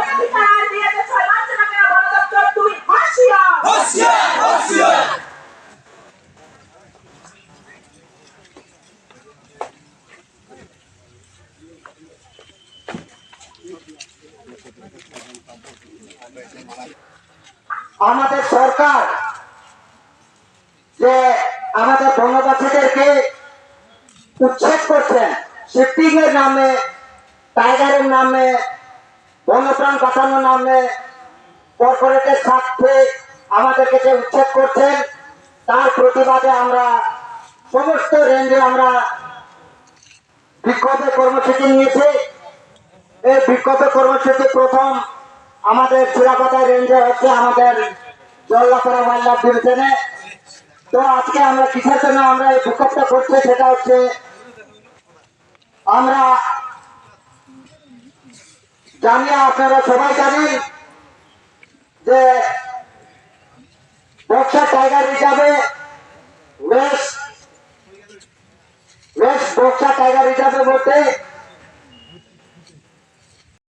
অধিকার দিয়েছে 6 মাস না কেন বন দপ্তর তুমি হুঁশিয়ার। আমাদের সরকার যে আমাদের বনবাসীদেরকে উচ্ছেদ করছেন, শিফটিং এর নামে, টাইগারের নামে, বন্যপ্রাণ বাঁচানোর নামে, কর্পোরেটের স্বার্থে আমাদেরকে যে উচ্ছেদ করছেন, তার প্রতিবাদে আমরা সমস্ত রেঞ্জে আমরা বিক্ষোভের কর্মসূচি নিয়েছি। এই বিক্ষোভের কর্মসূচি প্রথম আমাদের চুরাপাতা রেঞ্জে হচ্ছে আমাদের জল্লাপাড়া ওয়াইল্ড লাইফ ডিভিশনে। তো আজকে আমরা কিসের জন্য আমরা এই বিক্ষোভটা করছি সেটা হচ্ছে আমরা জানি, আপনারা সবাই জানেন যে বক্সা টাইগার রিজার্ভে ওয়েস্ট বক্সা টাইগার রিজার্ভের মধ্যে